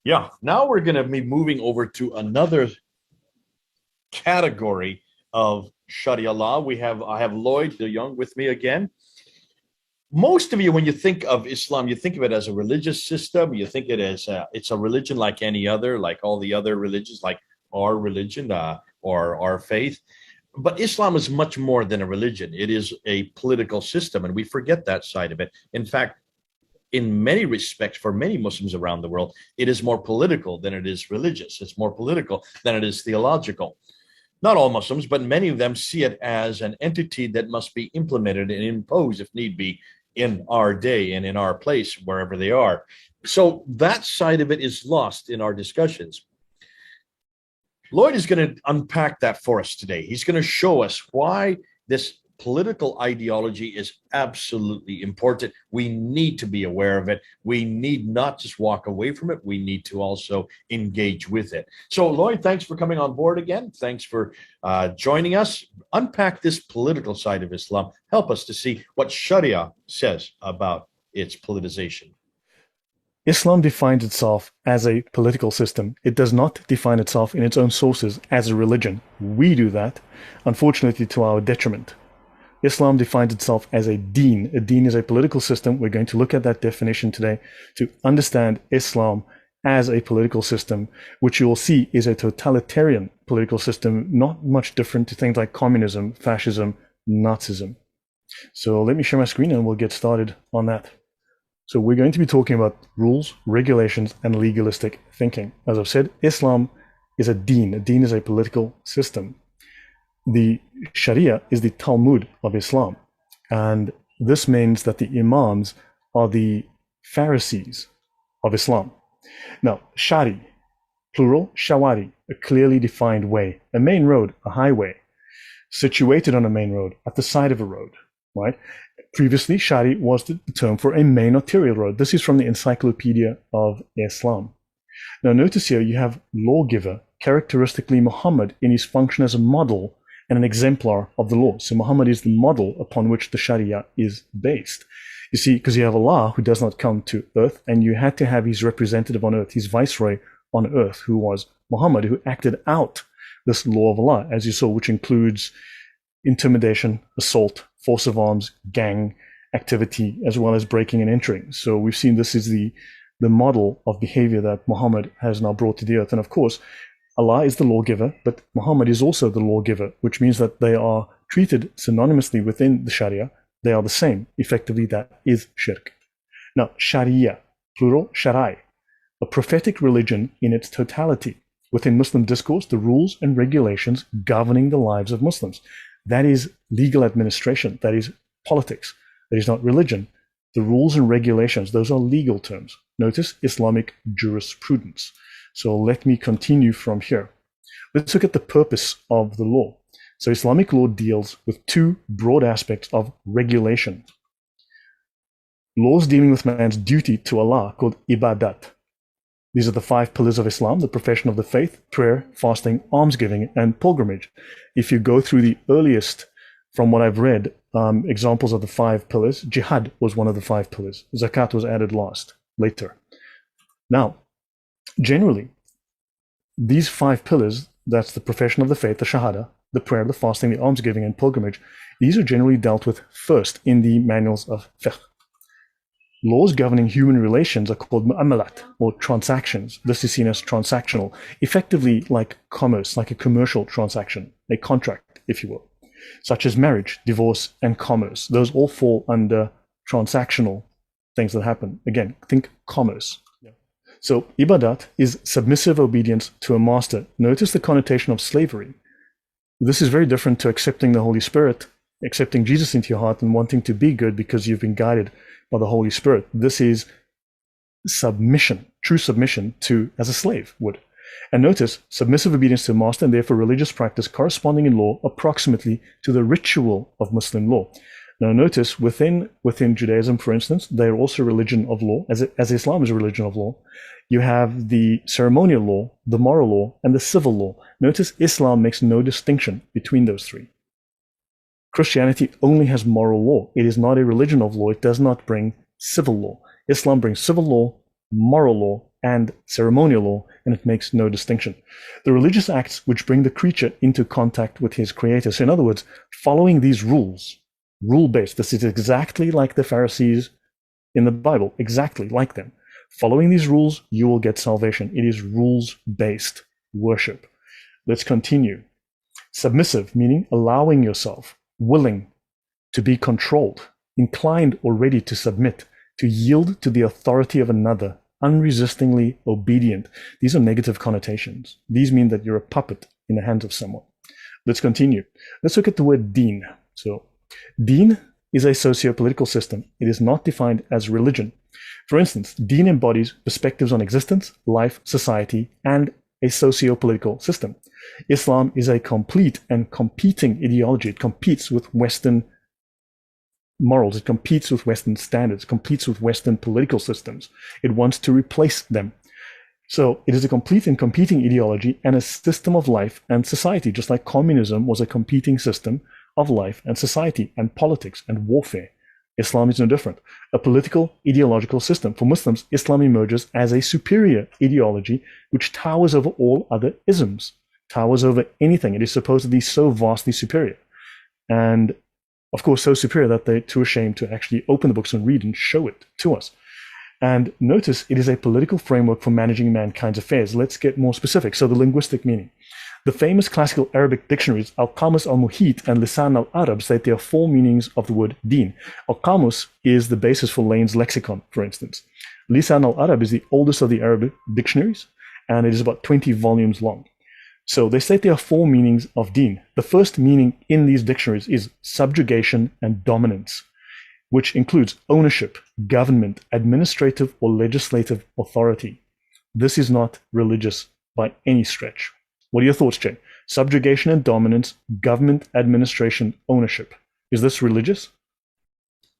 Yeah, now we're going to be moving over to another category of Sharia law. I have Lloyd the Young with me again. Most of you, when you think of Islam, you think of it as a religious system. You think it as it's a religion like any other, like all the other religions, like our religion or our faith. But Islam is much more than a religion. It is a political system, and we forget that side of it. In fact, in many respects, for many Muslims around the world, it is more political than it is religious. It's more political than it is theological. Not all Muslims, but many of them see it as an entity that must be implemented and imposed, if need be, in our day and in our place, wherever they are. So that side of it is lost in our discussions. Lloyd is going to unpack that for us today. He's going to show us why this political ideology is absolutely important. We need to be aware of it. We need not just walk away from it. We need to also engage with it. So, Lloyd, thanks for coming on board again. Thanks for joining us. Unpack this political side of Islam. Help us to see what Sharia says about its politicization. Islam defines itself as a political system. It does not define itself in its own sources as a religion. We do that, unfortunately, to our detriment. Islam defines itself as a deen. A deen is a political system. We're going to look at that definition today to understand Islam as a political system, which you will see is a totalitarian political system, not much different to things like communism, fascism, Nazism. So let me share my screen and we'll get started on that. So we're going to be talking about rules, regulations, and legalistic thinking. As I've said, Islam is a deen. A deen is a political system. The Sharia is the Talmud of Islam. And this means that the Imams are the Pharisees of Islam. Now, Shari, plural, Shawari, a clearly defined way, a main road, a highway, situated on a main road, at the side of a road, right? Previously, Shari was the term for a main arterial road. This is from the Encyclopedia of Islam. Now, notice here you have lawgiver, characteristically Muhammad in his function as a model and an exemplar of the law. So Muhammad is the model upon which the Sharia is based. You see, because you have Allah who does not come to earth, and you had to have his representative on earth, his viceroy on earth, who was Muhammad, who acted out this law of Allah, as you saw, which includes intimidation, assault, force of arms, gang activity, as well as breaking and entering. So we've seen this is the model of behavior that Muhammad has now brought to the earth. And of course, Allah is the lawgiver, but Muhammad is also the lawgiver, which means that they are treated synonymously within the Sharia. They are the same. Effectively, that is shirk. Now, Sharia, plural, Shara'i, a prophetic religion in its totality. Within Muslim discourse, the rules and regulations governing the lives of Muslims. That is legal administration. That is politics. That is not religion. The rules and regulations, those are legal terms. Notice Islamic jurisprudence. So let me continue from here. Let's look at the purpose of the law. So Islamic law deals with two broad aspects of regulation. Laws dealing with man's duty to Allah, called Ibadat. These are the 5 pillars of Islam: the profession of the faith, prayer, fasting, almsgiving, and pilgrimage. If you go through the earliest, from what I've read, examples of the 5 pillars, jihad was one of the 5 pillars. Zakat was added later. Now, generally, these 5 pillars, that's the profession of the faith, the shahada, the prayer, the fasting, the almsgiving, and pilgrimage, these are generally dealt with first in the manuals of fiqh. Laws governing human relations are called mu'amalat, or transactions. This is seen as transactional, effectively like commerce, like a commercial transaction, a contract, if you will, such as marriage, divorce, and commerce. Those all fall under transactional things that happen. Again, think commerce. So Ibadat is submissive obedience to a master. Notice the connotation of slavery. This is very different to accepting the Holy Spirit, accepting Jesus into your heart and wanting to be good because you've been guided by the Holy Spirit. This is submission, true submission to, as a slave would. And notice, submissive obedience to a master and therefore religious practice corresponding in law approximately to the ritual of Muslim law. Now notice, within Judaism, for instance, they are also a religion of law, as Islam is a religion of law. You have the ceremonial law, the moral law, and the civil law. Notice Islam makes no distinction between those 3. Christianity only has moral law. It is not a religion of law. It does not bring civil law. Islam brings civil law, moral law, and ceremonial law, and it makes no distinction. The religious acts which bring the creature into contact with his creator. So in other words, following these rules, rule-based, this is exactly like the Pharisees in the Bible, exactly like them. Following these rules, you will get salvation. It is rules-based worship. Let's continue. Submissive, meaning allowing yourself, willing to be controlled, inclined or ready to submit, to yield to the authority of another, unresistingly obedient. These are negative connotations. These mean that you're a puppet in the hands of someone. Let's continue. Let's look at the word deen. So, deen is a socio-political system. It is not defined as religion. For instance, deen embodies perspectives on existence, life, society, and a socio-political system. Islam is a complete and competing ideology. It competes with Western morals. It competes with Western standards, competes with Western political systems. It wants to replace them. So it is a complete and competing ideology and a system of life and society, just like communism was a competing system of life and society and politics and warfare. Islam is no different. A political, ideological system. For Muslims, Islam emerges as a superior ideology which towers over all other isms, towers over anything. It is supposedly so vastly superior. And of course, so superior that they're too ashamed to actually open the books and read and show it to us. And notice it is a political framework for managing mankind's affairs. Let's get more specific. So the linguistic meaning. The famous classical Arabic dictionaries Al-Qamus al-Muhit and Lisan al-Arab state there are 4 meanings of the word deen. Al-Qamus is the basis for Lane's lexicon, for instance. Lisan al-Arab is the oldest of the Arabic dictionaries, and it is about 20 volumes long. So they state there are 4 meanings of deen. The first meaning in these dictionaries is subjugation and dominance, which includes ownership, government, administrative or legislative authority. This is not religious by any stretch. What are your thoughts, Jay? Subjugation and dominance, government, administration, ownership. Is this religious?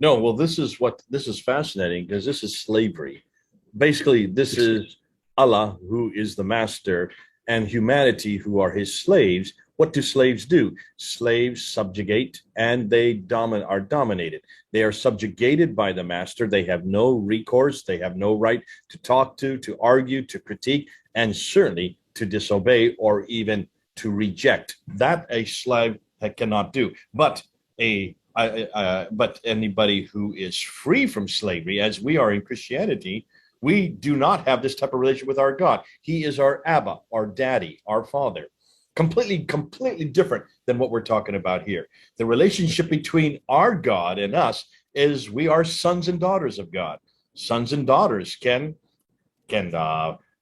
No, well, this is fascinating because this is slavery. Basically, this is Allah, who is the master, and humanity, who are his slaves. What do slaves do? Slaves subjugate, and they are dominated. They are subjugated by the master. They have no recourse. They have no right to talk to argue, to critique, and certainly to disobey or even to reject. That a slave cannot do. But anybody who is free from slavery, as we are in Christianity, we do not have this type of relationship with our God. He is our Abba, our daddy, our father. Completely different than what we're talking about here. The relationship between our God and us is we are sons and daughters of God. Sons and daughters can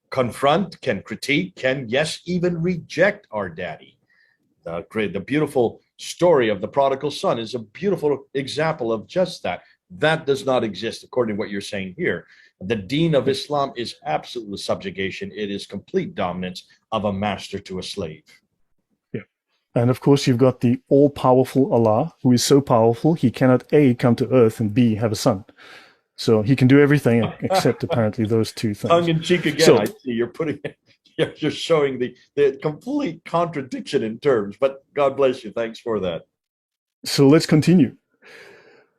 confront, can critique, can, yes, even reject our daddy. The beautiful story of the prodigal son is a beautiful example of just that. That does not exist according to what you're saying here. The deen of Islam is absolute subjugation. It is complete dominance of a master to a slave. Yeah. And of course, you've got the all-powerful Allah, who is so powerful, he cannot A, come to earth, and B, have a son. So he can do everything except apparently those 2 things. Tongue in cheek again. So, I see you're showing the complete contradiction in terms, but God bless you. Thanks for that. So let's continue.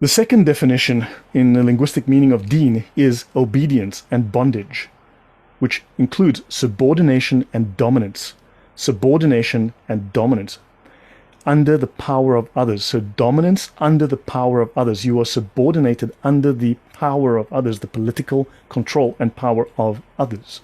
The second definition in the linguistic meaning of deen is obedience and bondage, which includes subordination and dominance. Subordination and dominance under the power of others. So dominance under the power of others. You are subordinated under the power of others, the political control and power of others.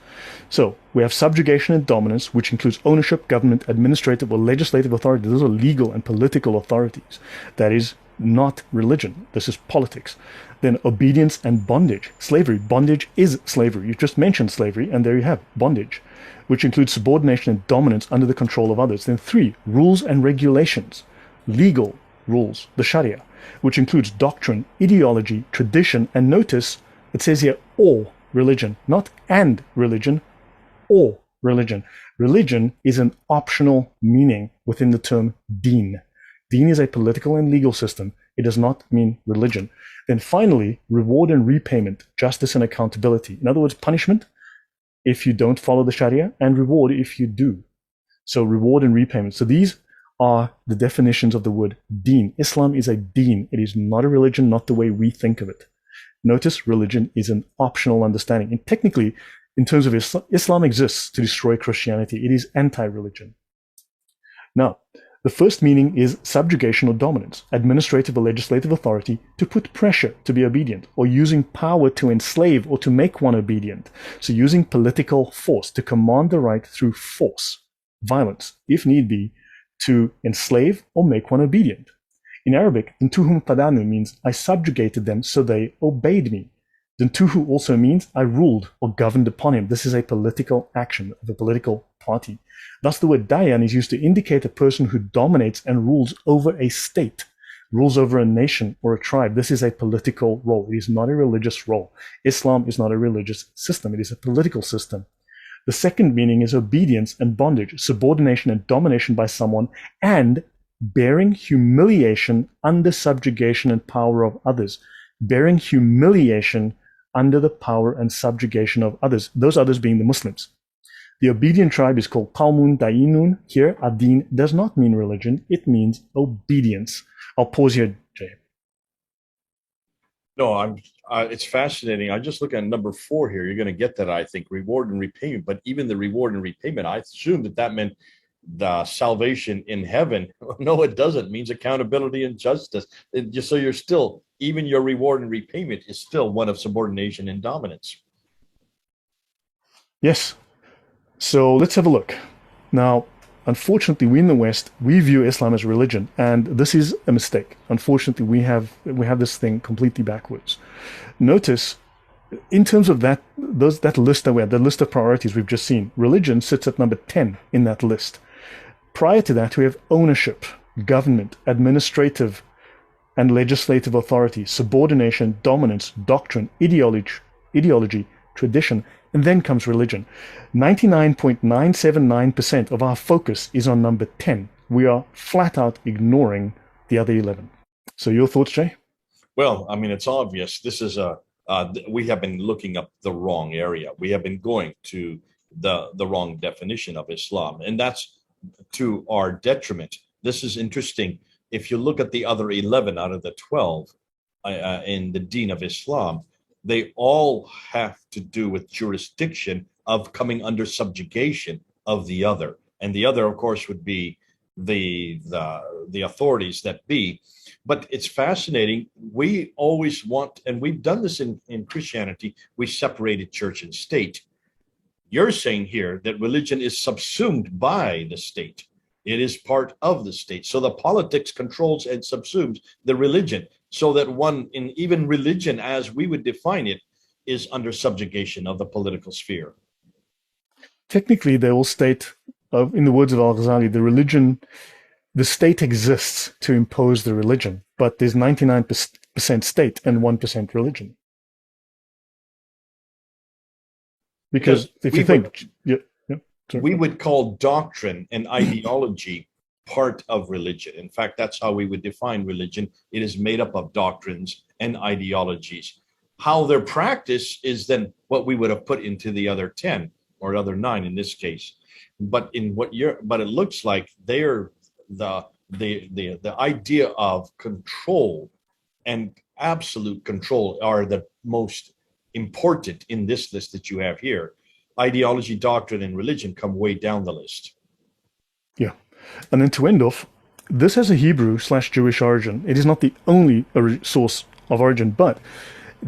So we have subjugation and dominance, which includes ownership, government, administrative or legislative authority. Those are legal and political authorities. That is not religion. This is politics. Then obedience and bondage. Slavery. Bondage is slavery. You just mentioned slavery, and there you have bondage, which includes subordination and dominance under the control of others. Then 3, rules and regulations. Legal rules, the Sharia, which includes doctrine, ideology, tradition, and notice, it says here, or religion, not and religion, or religion. Religion is an optional meaning within the term deen. Deen is a political and legal system. It does not mean religion. Then finally, reward and repayment, justice and accountability. In other words, punishment if you don't follow the Sharia, and reward if you do. So reward and repayment. So these are the definitions of the word deen. Islam is a deen. It is not a religion, not the way we think of it. Notice religion is an optional understanding. And technically, In terms of Islam, Islam exists to destroy Christianity. It is anti-religion. Now, the first meaning is subjugation or dominance, administrative or legislative authority to put pressure to be obedient, or using power to enslave or to make one obedient. So using political force to command the right through force, violence, if need be, to enslave or make one obedient. In Arabic, Ntuhum Padanu means I subjugated them so they obeyed me. Ntuhu also means I ruled or governed upon him. This is a political action of a political party. Thus, the word Dayan is used to indicate a person who dominates and rules over a state, rules over a nation or a tribe. This is a political role. It is not a religious role. Islam is not a religious system. It is a political system. The second meaning is obedience and bondage, subordination and domination by someone, and bearing humiliation under subjugation and power of others. Bearing humiliation under the power and subjugation of others, those others being the Muslims. The obedient tribe is called Qawmun Dayinun. Here, Adin does not mean religion, it means obedience. I'll pause here, Jay. No, it's fascinating. I just look at number 4 here. You're going to get that, I think, reward and repayment. But even the reward and repayment, I assume that meant the salvation in heaven. No, it doesn't. It means accountability and justice. So you're still, even your reward and repayment is still one of subordination and dominance. Yes. So let's have a look. Now, unfortunately, we in the West, we view Islam as religion, and this is a mistake. Unfortunately, we have this thing completely backwards. Notice, in terms of that list that we had, the list of priorities we've just seen, religion sits at number 10 in that list. Prior to that, we have ownership, government, administrative and legislative authority, subordination, dominance, doctrine, ideology, tradition, and then comes religion. 99.979% of our focus is on number 10. We are flat out ignoring the other 11. So your thoughts, Jay? Well, I mean, it's obvious. This is we have been looking up the wrong area. We have been going to the wrong definition of Islam, and that's to our detriment. This is interesting. If you look at the other 11 out of the 12 in the Deen of Islam, they all have to do with jurisdiction of coming under subjugation of the other. And the other, of course, would be the authorities that be. But it's fascinating. We always want, and we've done this in Christianity, we separated church and state. You're saying here that religion is subsumed by the state. It is part of the state. So the politics controls and subsumes the religion, so that one, in even religion as we would define it, is under subjugation of the political sphere. Technically, they all state, in the words of Al-Ghazali, the state exists to impose the religion, but there's 99% state and 1% religion. Because if you think... We would call doctrine and ideology part of religion. In fact, that's how we would define religion. It is made up of doctrines and ideologies. How they're practiced is then what we would have put into the other 10 or other 9 in this case. But it looks like they're the idea of control and absolute control are the most important in this list that you have here. Ideology, doctrine, and religion come way down the list. Yeah. And then to end off, this has a Hebrew/Jewish origin. It is not the only source of origin, but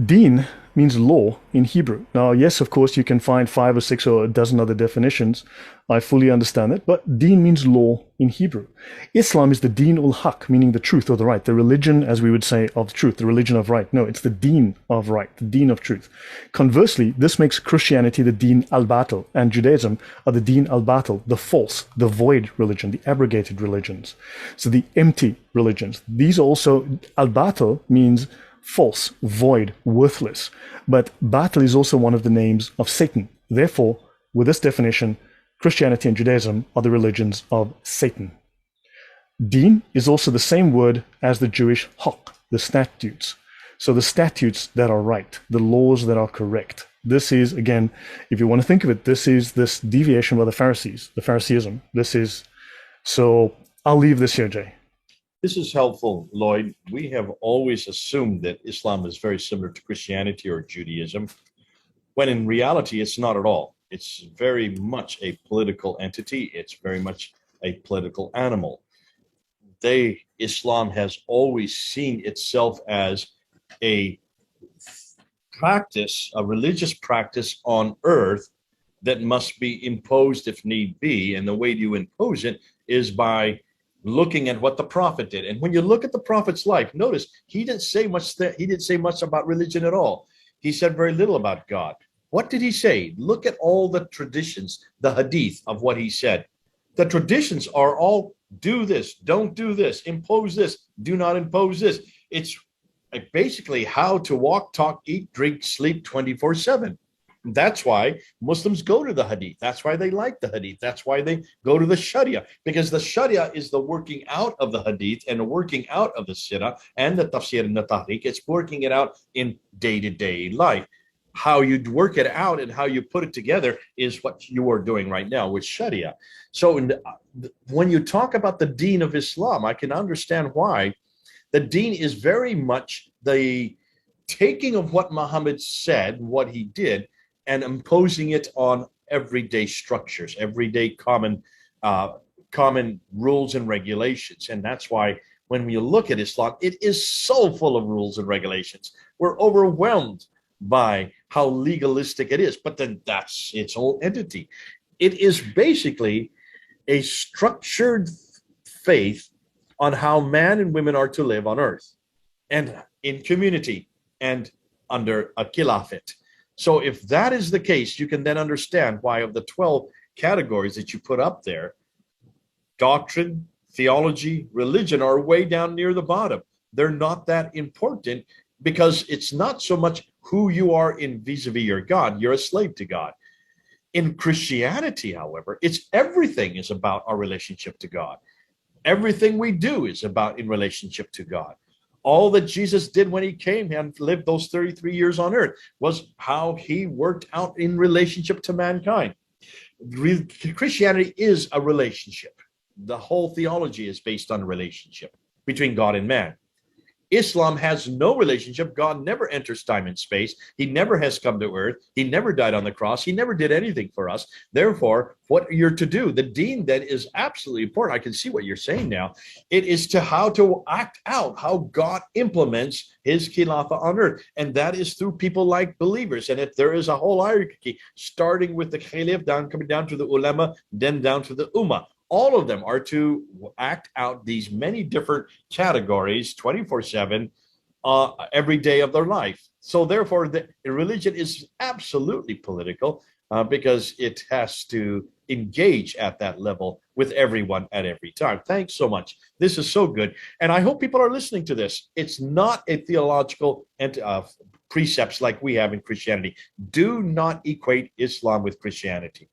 Deen means law in Hebrew. Now, yes, of course, you can find 5 or 6 or a dozen other definitions. I fully understand that, but Deen means law in Hebrew. Islam is the Deen ul-Haq, meaning the truth or the right, the religion, as we would say, of truth, the religion of right. No, it's the Deen of right, the Deen of truth. Conversely, this makes Christianity the Deen al-Batil, and Judaism are the Deen al-Batil, the false, the void religion, the abrogated religions. So the empty religions. These also, al-Batil means false, void, worthless. But Batil is also one of the names of Satan. Therefore, with this definition, Christianity and Judaism are the religions of Satan. Deen is also the same word as the Jewish haq, the statutes. So the statutes that are right, the laws that are correct. This is, again, if you want to think of it, this is this deviation by the Pharisees, the Phariseeism. So I'll leave this here, Jay. This is helpful, Lloyd. We have always assumed that Islam is very similar to Christianity or Judaism. when in reality, it's not at all. It's very much a political entity. It's very much a political animal. Islam has always seen itself as a practice, a religious practice on earth that must be imposed if need be. And the way you impose it is by looking at what the prophet did. And when you look at the prophet's life, notice he didn't say much about religion at all. He said very little about God. What did he say? Look at all the traditions, the hadith of what he said. The traditions are all do this, don't do this, impose this, do not impose this. It's basically how to walk, talk, eat, drink, sleep 24/7. That's why Muslims go to the hadith. That's why they like the hadith. That's why they go to the Sharia, because the Sharia is the working out of the hadith and the working out of the sirah and the tafsir and the tahriq. It's working it out in day-to-day life. How you work it out and how you put it together is what you are doing right now with Sharia. So when you talk about the deen of Islam, I can understand why the deen is very much the taking of what Muhammad said, what he did, and imposing it on everyday structures, everyday common rules and regulations. And that's why when you look at Islam, it is so full of rules and regulations. We're overwhelmed by how legalistic it is, but then that's its whole entity. It is basically a structured faith on how man and women are to live on earth and in community and under a khilafat. So if that is the case, you can then understand why of the 12 categories that you put up there, doctrine, theology, religion are way down near the bottom. They're not that important because it's not so much who you are in vis-a-vis your God. You're a slave to God. In Christianity, however, it's everything is about our relationship to God. Everything we do is about in relationship to God. All that Jesus did when he came and lived those 33 years on earth was how he worked out in relationship to mankind. Christianity is a relationship. The whole theology is based on a relationship between God and man. Islam has no relationship. God never enters time and space. He never has come to earth. He never died on the cross. He never did anything for us. Therefore, what you're to do, the deen that is absolutely important, I can see what you're saying now, it is to how to act out, how God implements his khilafah on earth. And that is through people like believers. And if there is a whole hierarchy, starting with the caliph, coming down to the ulama, then down to the ummah. All of them are to act out these many different categories 24/7 every day of their life. So therefore, the religion is absolutely political because it has to engage at that level with everyone at every time. Thanks so much. This is so good. And I hope people are listening to this. It's not a theological precepts like we have in Christianity. Do not equate Islam with Christianity.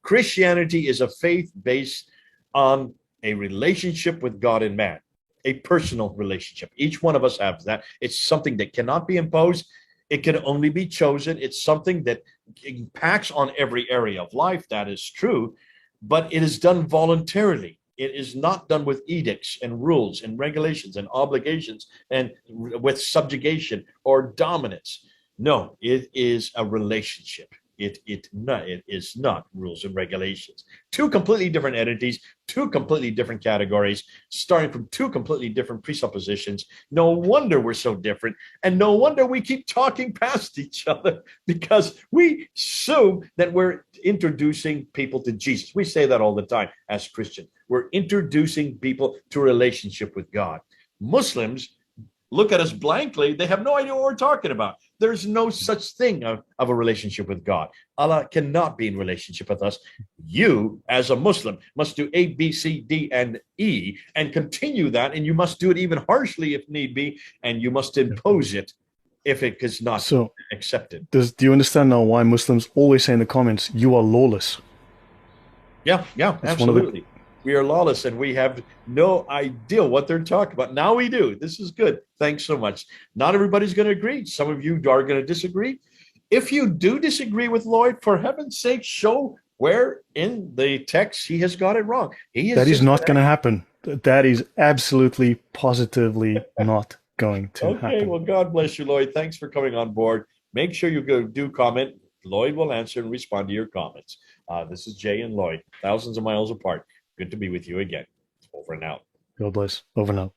Christianity is a faith based on a relationship with God and man, a personal relationship. Each one of us has that. It's something that cannot be imposed. It can only be chosen. It's something that impacts on every area of life. That is true, but it is done voluntarily. It is not done with edicts and rules and regulations and obligations and with subjugation or dominance. No, it is a relationship. It is not rules and regulations. Two completely different entities, two completely different categories, starting from two completely different presuppositions. No wonder we're so different, and no wonder we keep talking past each other because we assume that we're introducing people to Jesus. We say that all the time as Christians. We're introducing people to a relationship with God. Muslims look at us blankly. They have no idea what we're talking about. There's no such thing of a relationship with God. Allah cannot be in relationship with us. You, as a Muslim, must do A, B, C, D, and E, and continue that, and you must do it even harshly if need be, and you must impose it if it is not accepted. Do you understand now why Muslims always say in the comments, "You are lawless"? Yeah, absolutely. We are lawless and we have no idea what they're talking about. Now we do. This is good. Thanks so much. Not everybody's going to agree. Some of you are going to disagree. If you do disagree with Lloyd, for heaven's sake, show where in the text he has got it wrong. That is not going to happen. That is absolutely, positively not going to happen. Okay, well, God bless you, Lloyd. Thanks for coming on board. Make sure you do comment. Lloyd will answer and respond to your comments. This is Jay and Lloyd, thousands of miles apart. Good to be with you again. Over and out. God bless. Over now.